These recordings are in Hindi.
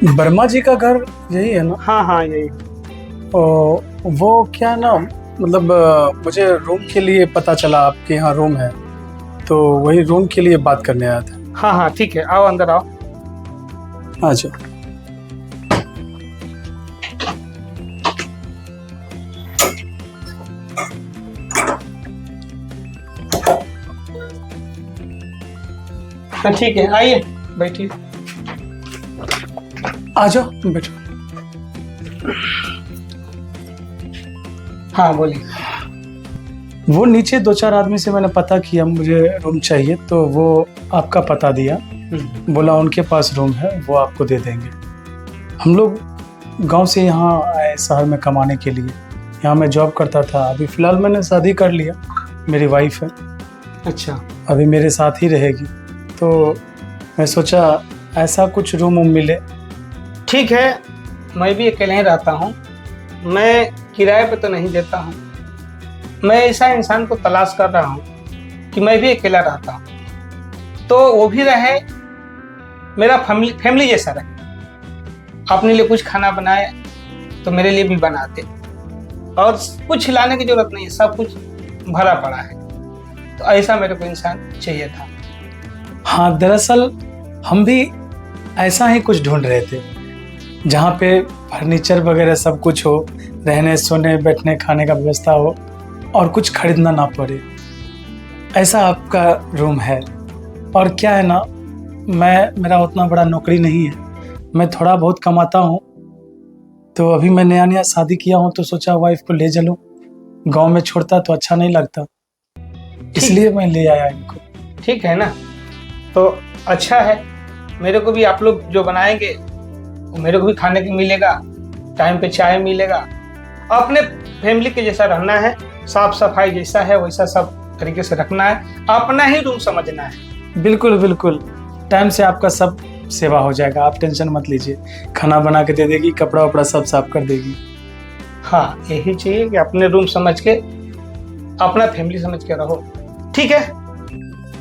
वर्मा जी का घर यही है ना? हाँ हाँ यही। वो क्या ना, मतलब मुझे रूम के लिए पता चला आपके यहाँ रूम है, तो वही रूम के लिए बात करने आया था। हाँ हाँ ठीक है, आओ अंदर आओ। अच्छा। हाँ ठीक है, आइए बैठिए। आ जाओ बैठो। हाँ बोलिए। वो नीचे दो चार आदमी से मैंने पता किया, मुझे रूम चाहिए, तो वो आपका पता दिया, बोला उनके पास रूम है, वो आपको दे देंगे। हम लोग गांव से यहाँ आए शहर में कमाने के लिए। यहाँ मैं जॉब करता था, अभी फ़िलहाल मैंने शादी कर लिया, मेरी वाइफ है, अच्छा। अभी मेरे साथ ही रहेगी, तो मैं सोचा ऐसा कुछ रूम मिले। ठीक है, मैं भी अकेले ही रहता हूँ, मैं किराए पे तो नहीं देता हूँ। मैं ऐसा इंसान को तलाश कर रहा हूँ कि मैं भी अकेला रहता हूँ, तो वो भी रहे, मेरा फैमिली जैसा रहे। अपने लिए कुछ खाना बनाए तो मेरे लिए भी बनाते, और कुछ खिलाने की जरूरत नहीं है, सब कुछ भरा पड़ा है। तो ऐसा मेरे को इंसान चाहिए था। हाँ, दरअसल हम भी ऐसा ही कुछ ढूंढ रहे थे, जहाँ पे फर्नीचर वगैरह सब कुछ हो, रहने सोने बैठने खाने का व्यवस्था हो, और कुछ खरीदना ना पड़े। ऐसा आपका रूम है। और क्या है ना, मेरा उतना बड़ा नौकरी नहीं है, मैं थोड़ा बहुत कमाता हूँ, तो अभी मैं नया नया शादी किया हूँ, तो सोचा वाइफ को ले चलूँ। गांव में छोड़ता तो अच्छा नहीं लगता, इसलिए मैं ले आया इनको। ठीक है ना, तो अच्छा है। मेरे को भी आप लोग जो बनाएंगे मेरे को भी खाने को मिलेगा, टाइम पे चाय मिलेगा। अपने फैमिली के जैसा रहना है, साफ सफाई जैसा है वैसा सब तरीके से रखना है, अपना ही रूम समझना है। बिल्कुल बिल्कुल, टाइम से आपका सब सेवा हो जाएगा, आप टेंशन मत लीजिए। खाना बना के दे देगी, कपड़ा वपड़ा सब साफ कर देगी। हाँ, यही चाहिए कि अपने रूम समझ के, अपना फैमिली समझ के रहो। ठीक है,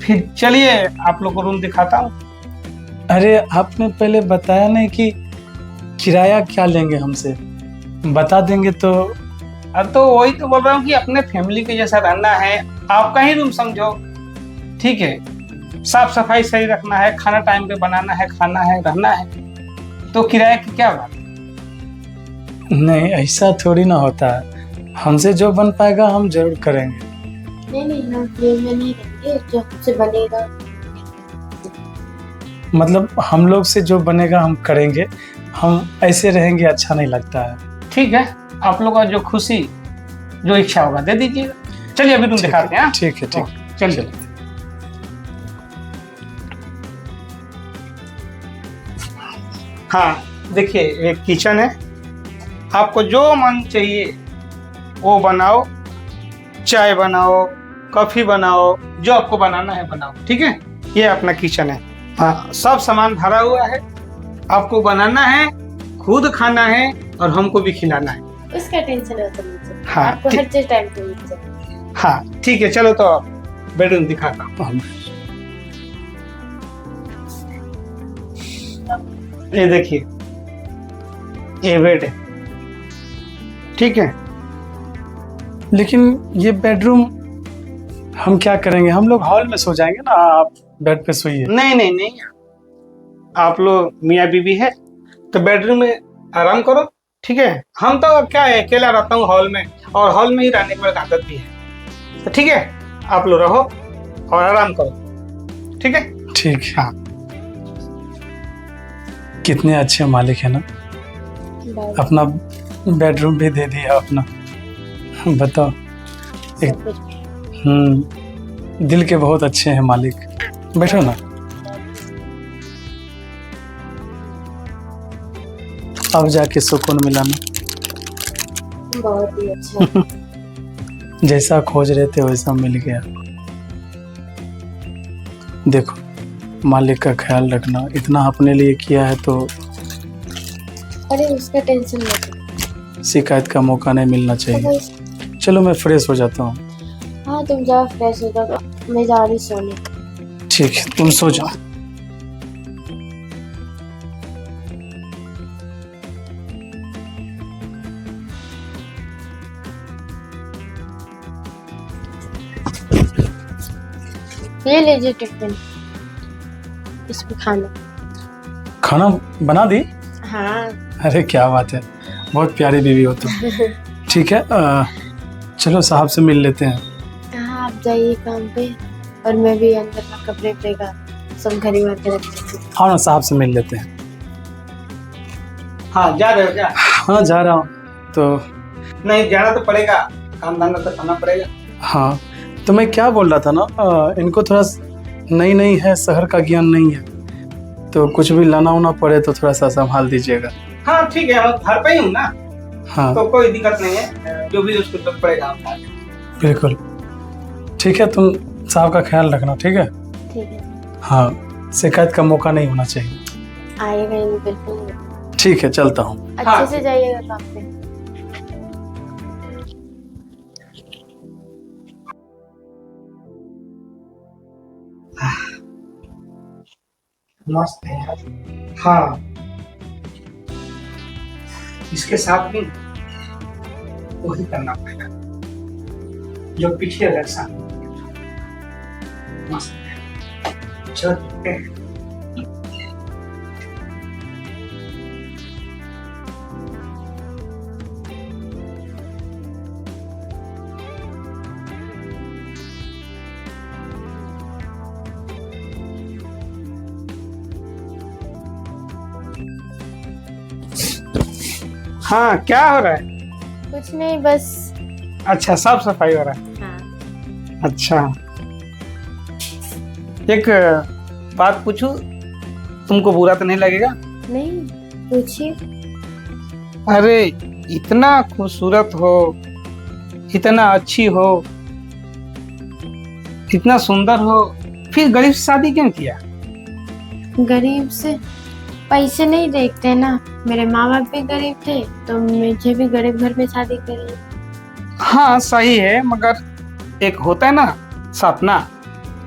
फिर चलिए आप लोग को रूम दिखाता हूँ। अरे आपने पहले बताया नहीं कि किराया क्या लेंगे हमसे, बता देंगे तो। अब तो वही तो बोल रहा हूँ कि अपने फैमिली के जैसा रहना है, आपका ही रूम समझो। ठीक है, साफ सफाई सही रखना है, खाना टाइम पे बनाना है, खाना है, रहना है, तो किराए की क्या बात। नहीं, ऐसा थोड़ी ना होता है, हमसे जो बन पाएगा हम जरूर करेंगे। नहीं हम फ्रेम में नहीं रहेंगे, जो हमसे बनेगा। मतलब हम लोग से जो बनेगा हम करेंगे, हम ऐसे रहेंगे अच्छा नहीं लगता है। ठीक है, आप लोग का जो खुशी जो इच्छा होगा दे दीजिएगा। चलिए अभी रूम दिखाते हैं। ठीक है ठीक। चलिए। हाँ देखिए, एक किचन है, आपको जो मन चाहिए वो बनाओ, चाय बनाओ, कॉफी बनाओ, जो आपको बनाना है बनाओ। ठीक है, ये अपना किचन है। हाँ, सब सामान भरा हुआ है, आपको बनाना है, खुद खाना है, और हमको भी खिलाना है। उसका टेंशन होता नहीं। हाँ, आपको हर चीज टाइम पे मिल जाए। हाँ ठीक है, चलो तो बेडरूम दिखाता हूँ। ये देखिए, ये बेड है। ठीक है, लेकिन ये बेडरूम हम क्या करेंगे, हम लोग हॉल में सो जाएंगे ना, आप बेड पे सोइए। नहीं नहीं नहीं, आप लोग मियाँ बीवी है तो बेडरूम में आराम करो। ठीक है, हम तो क्या है, अकेला रहता हूँ हॉल में, और हॉल में ही रहने की मेरी आदत भी है। तो ठीक है, आप लोग रहो और आराम करो। ठीक है। ठीक है। हाँ, कितने अच्छे मालिक है ना, अपना बेडरूम भी दे दिया अपना। बताओ। सब कुछ। दिल के बहुत अच्छे हैं मालिक। बैठो ना। अब जाके सुकून मिला ना। बहुत ही अच्छा। जैसा खोज रहे थे वैसा मिल गया। देखो, मालिक का ख्याल रखना, इतना अपने लिए किया है तो अरे उसका टेंशन मत। शिकायत का मौका नहीं मिलना चाहिए। चलो मैं फ्रेश हो जाता हूँ। हाँ तुम जाओ, फ्रेश हो जाओ, मैं जा रही सोने। ठीक है, तुम सो जाओ। ये लीजिए टिफिन, इसमें खाना। खाना बना दी? हाँ। अरे क्या बात है, बहुत प्यारी बीवी हो तुम। ठीक है, चलो साहब से मिल लेते हैं। हाँ आप जाइए काम पे, और मैं भी अंदर का कपड़े वपड़े का सब घर ही के रख देती हूँ। हाँ ना, साहब से मिल लेते हैं। हाँ, जा रहे हो क्या? हाँ जा रहा हूँ। तो नहीं, जाना तो पड़ेगा, काम धंधा तो करना पड़ेगा। हाँ, तो मैं क्या बोल रहा था ना, इनको थोड़ा नई नई है, शहर का ज्ञान नहीं है, तो कुछ भी लाना उना पड़े तो थोड़ा सा संभाल दीजिएगा। हाँ ठीक है, मैं घर पे ही हूँ ना, हाँ तो कोई दिक्कत नहीं है, जो भी उसको जरूरत पड़ेगा हम बता देंगे। बिल्कुल ठीक है, तुम साहब का ख्याल रखना, ठीक है? ठीक है, हाँ, शिकायत का मौका नहीं होना चाहिए। आइएगा ही नहीं, बिल्कुल नहीं। ठीक है, चलता हूँ। अच्छे से जाइएगा काम पे। मस्त है यार। हाँ, इसके साथ भी वही करना पड़ेगा जो पिछले वर्षा मस्त है। चलो देखते हैं। हाँ, क्या हो रहा है? कुछ नहीं, बस। अच्छा, साफ सफाई हो रहा है। हाँ। अच्छा, एक बात पूछूं, तुमको बुरा तो नहीं लगेगा? नहीं, पूछिए। अरे, इतना खूबसूरत हो, इतना अच्छी हो, इतना सुंदर हो, फिर गरीब से शादी क्यों किया? गरीब से पैसे नहीं देखते ना, मेरे माँ बाप भी गरीब थे तो मुझे भी गरीब घर में शादी करी। हाँ सही है, मगर एक होता है ना सपना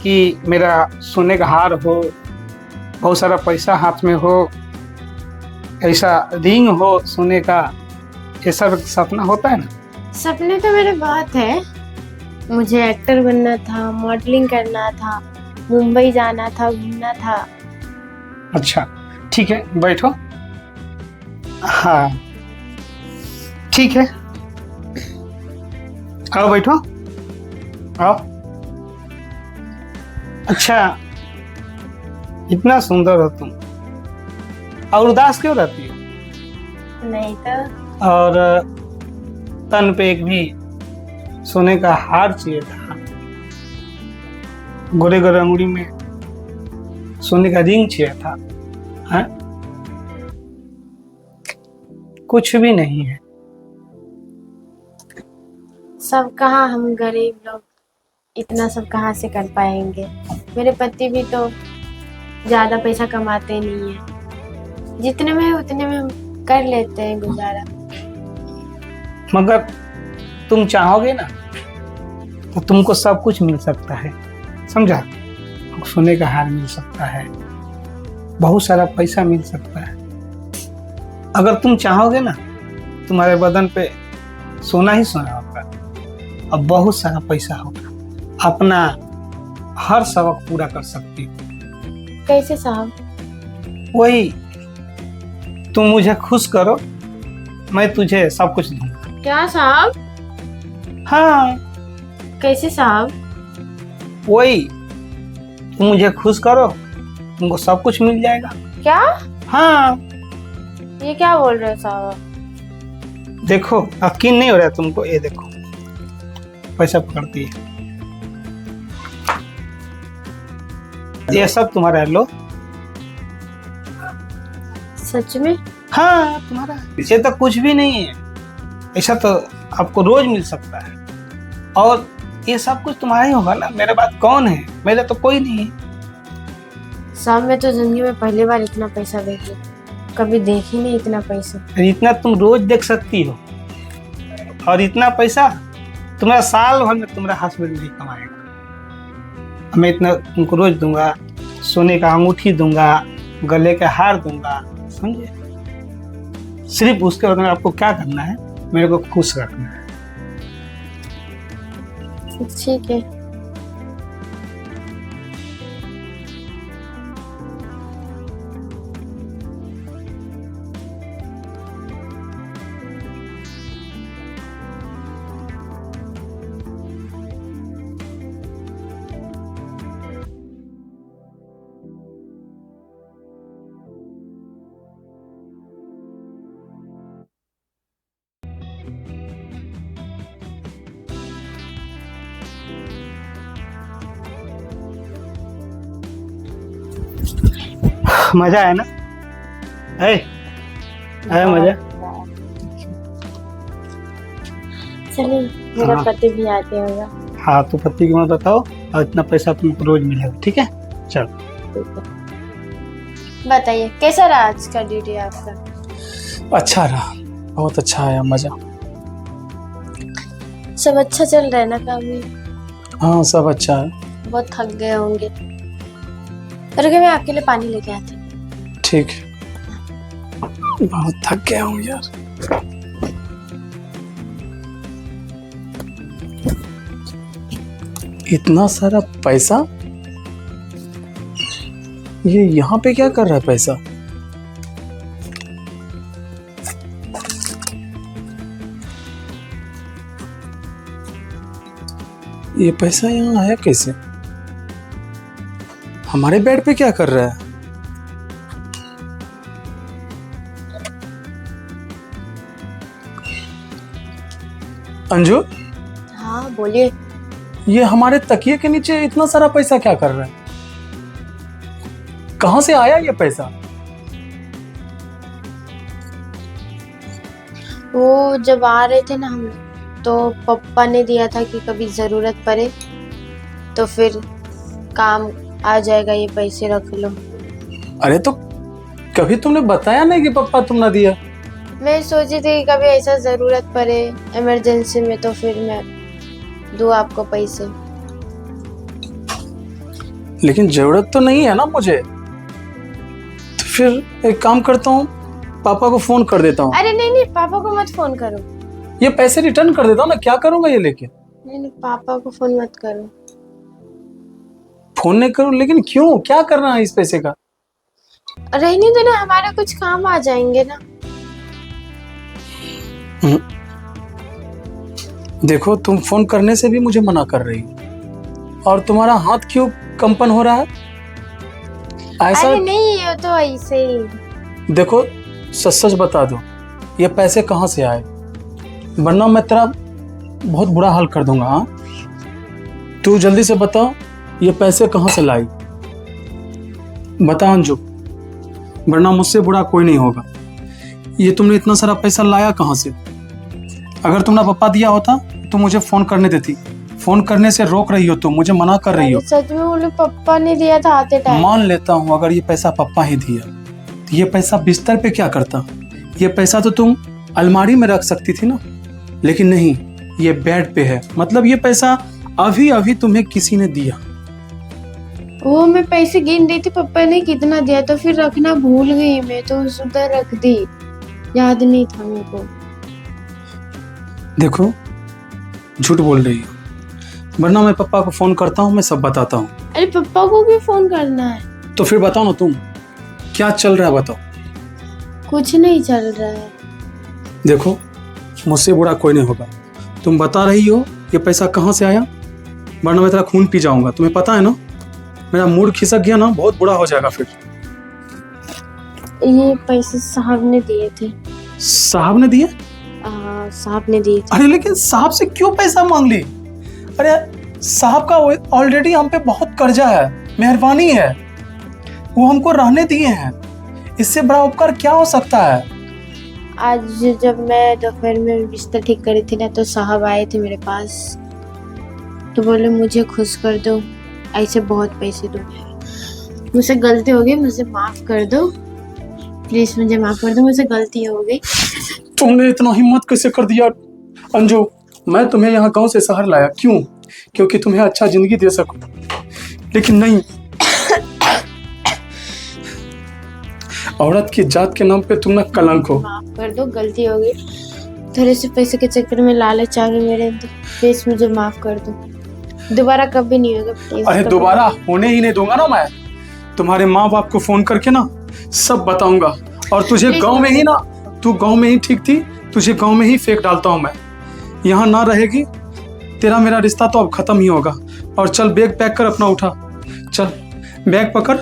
कि मेरा सोने का हार हो, बहुत सारा पैसा हाथ में हो, ऐसा रिंग हो सोने का, ये सब सपना होता है ना। सपने तो मेरे बहुत है, मुझे एक्टर बनना था, मॉडलिंग करना था, मुंबई जाना था, घूमना था। अच्छा ठीक है, बैठो। हाँ ठीक है, आओ बैठो, आओ। अच्छा, इतना सुंदर हो तुम, और उदास क्यों रहती हो? नहीं तो। और तन पे एक भी सोने का हार चाहिए था, गोरे गोरे अंगुली में सोने का रिंग चाहिए था, हाँ? कुछ भी नहीं है। सब कहाँ, हम गरीब लोग इतना सब कहाँ से कर पाएंगे। मेरे पति भी तो ज्यादा पैसा कमाते नहीं है, जितने में है उतने में हम कर लेते हैं गुजारा। मगर तुम चाहोगे ना तो तुमको सब कुछ मिल सकता है, समझा? सोने का हार मिल सकता है, बहुत सारा पैसा मिल सकता है। अगर तुम चाहोगे ना, तुम्हारे बदन पे सोना ही सोना होगा, और बहुत सारा पैसा होगा, अपना हर शौक पूरा कर सकती हो। कैसे साहब? वही, तुम मुझे खुश करो, मैं तुझे सब कुछ दूंगा। क्या साहब? हाँ कैसे साहब? वही, तुम मुझे खुश करो, तुमको सब कुछ मिल जाएगा। क्या? हाँ ये क्या बोल रहे हो साहब? देखो, यकीन नहीं हो रहा है तुमको, ये देखो पैसा पकड़ती है, ये सब तुम्हारा है, लो। सच में? हाँ तुम्हारा, इसे तो कुछ भी नहीं है, ऐसा तो आपको रोज मिल सकता है, और ये सब कुछ तुम्हारा ही होगा ना। मेरे बात कौन है? मेरा तो कोई नहीं है। साहब मैं तो जिंदगी में पहली बार इतना पैसा देखी, कभी देखी नहीं इतना पैसा। इतना तुम रोज देख सकती हो, और इतना पैसा तुम्हारा साल भर में तुम्हारा हस्बैंड नहीं कमाएगा। मैं इतना तुमको रोज दूंगा, सोने का अंगूठी दूंगा, गले का हार दूंगा, समझे? सिर्फ उसके बाद में आपको क्या करना है, मेरे को खुश रखना है। ठीक है। मजा आया ना? आया मजा? चलिए, मेरा हाँ। पति भी आते होगा। हाँ, तो पति की मत बताओ और इतना पैसा तुमको रोज मिलेगा, ठीक है? चल। बताइए कैसा रहा आज का ड्यूटी आपका? अच्छा रहा, बहुत अच्छा आया मजा। सब अच्छा चल रहा है ना काम में? हाँ सब अच्छा है। बहुत थक गए होंगे। रुके, मैं आपके लिए पानी लेके आती हूँ। ठीक है, बहुत थक गया हूँ यार। इतना सारा पैसा, ये यहाँ पे क्या कर रहा है पैसा? ये पैसा यहाँ आया कैसे? हमारे बेड पे क्या कर रहा है? अंजू, हाँ बोलिए। ये हमारे तकिए के नीचे इतना सारा पैसा क्या कर रहा है? कहाँ से आया ये पैसा? वो जब आ रहे थे ना हम, तो पापा ने दिया था कि कभी जरूरत पड़े तो फिर काम आ जाएगा, ये पैसे रख लो। अरे तो कभी तुमने बताया नहीं कि पापा तुमने दिया? मैं सोची थी कि कभी ऐसा जरूरत पड़े इमरजेंसी में तो फिर मैं दूँ आपको पैसे। लेकिन जरूरत तो नहीं है ना मुझे, तो फिर एक काम करता हूँ, पापा को फोन कर देता हूँ। अरे नहीं नहीं, पापा को मत फोन करो। ये पैसे रिटर्न कर देता हूँ ना, क्या करूंगा ये लेके? नहीं नहीं, पापा को फोन मत करो। फोन नहीं करूँ, लेकिन क्यों, क्या करना है इस पैसे का? रहने दो ना, हमारे कुछ काम आ जाएंगे ना। देखो, तुम फोन करने से भी मुझे मना कर रही हो, और तुम्हारा हाथ क्यों कंपन हो रहा है ऐसा? अरे नहीं, ये तो ऐसे ही। देखो, सच सच बता दो, ये पैसे कहाँ से आए, वरना मैं तेरा बहुत बुरा हाल कर दूंगा। हाँ, तू जल्दी से बताओ, ये पैसे कहाँ से लाई? बता अंजू, वरना मुझसे बुरा कोई नहीं होगा। ये तुमने इतना सारा पैसा लाया कहाँ से? अगर तुमने पापा दिया होता तो मुझे फोन करने देती। फोन करने से रोक रही हो तुम, मुझे मना कर रही हो। सच में बोले पापा ने दिया था आते टाइम। मान लेता हूँ अगर ये पैसा पापा ही दिया, तो ये पैसा बिस्तर पे क्या करता? ये पैसा तो तुम अलमारी में रख सकती थी ना, लेकिन नहीं, ये बेड पे है। मतलब ये पैसा अभी अभी तुम्हें किसी ने दिया। वो मैं पैसे गिन रही थी, पापा ने कितना दिया, तो फिर रखना भूल गई मैं, तो उधर रख दी, याद नहीं था मेरे को। देखो, झूठ बोल रही हो, वरना मैं पापा को फोन करता हूँ, मैं सब बताता हूँ। अरे पापा को क्यों फोन करना है? तो फिर बताओ ना तुम, क्या चल रहा है बताओ। कुछ नहीं चल रहा है। देखो, मुझसे बुरा कोई नहीं होगा। तुम बता रही हो ये पैसा कहाँ से आया, वरना मैं तेरा खून पी जाऊंगा। तुम्हें पता है ना, मेरा मूड खिसक गया ना, बहुत बुरा हो जाएगा फिर। ये पैसे साहब ने दिए थे। साहब ने दिए? साहब ने दिए थे। अरे लेकिन साहब से क्यों पैसा मांग ली? अरे साहब का ऑलरेडी हम पे बहुत कर्जा है, मेहरबानी है, वो हमको रहने दिए हैं, इससे बड़ा उपकार क्या हो सकता है? आज जब मैं दोपहर में बिस्तर ठीक करी थी ना, तो साहब आए थे मेरे पास, तो बोले मुझे खुश कर दो, ऐसे बहुत पैसे दो, मुझसे गलती हो गई, मुझे माफ कर दो, प्लीज मुझे माफ कर दो, मुझसे गलती हो गई। तुमने इतना हिम्मत कैसे कर दिया अंजू? मैं तुम्हें यहाँ गांव से शहर लाया, क्यों? क्योंकि तुम्हें अच्छा जिंदगी दे सकूं, लेकिन नहीं, औरत की जात के नाम पे तुम ना कलंक हो। माफ कर दो, गलती हो गई, थोड़े से पैसे के चक्कर में लालच आ गई मेरे अंदर, प्लीज मुझे माफ कर दो, दोबारा कभी नहीं होगा प्लीज। अरे दोबारा होने ही नहीं दूंगा ना मैं। तुम्हारे माँ बाप को फोन करके ना सब बताऊंगा, और तुझे गांव में ही ना, तू गांव में ही ठीक थी, तुझे गांव में ही फेंक डालता हूं मैं। यहाँ ना रहेगी, तेरा मेरा रिश्ता तो अब खत्म ही होगा। और चल बैग पैक कर अपना, उठा, चल बैग पकड़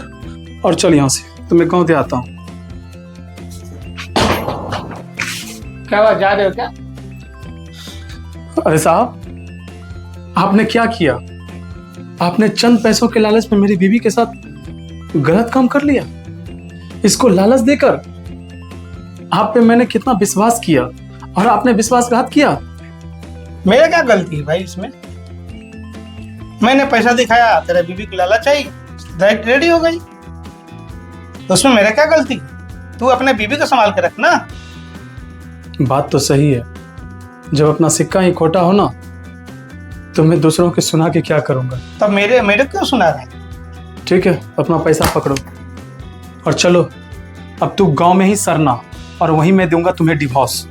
और चल यहाँ से, तुम्हें गांव दे आता हूँ। क्या बात, जा रहे हो क्या? अरे साहब, आपने क्या किया? आपने चंद पैसों के लालच में मेरी बीवी के साथ गलत काम कर लिया। इसको लालच देकर आप पे मैंने कितना विश्वास किया और आपने विश्वासघात किया। मेरा क्या गलती है भाई इसमें? मैंने पैसा दिखाया, तेरे बीबी को लालच आई, डायरेक्ट रेडी हो गई, तो उसमें मेरा क्या गलती? तू अपने बीबी को संभाल के रख ना। बात तो सही है, जब अपना सिक्का ही खोटा हो ना तो मैं दूसरों के सुना के क्या करूंगा। तब मेरे मेरे क्यों सुना रहा है? ठीक है, अपना पैसा पकड़ो और चलो, अब तू गांव में ही सरना और वहीं मैं दूंगा तुम्हें डिवोर्स।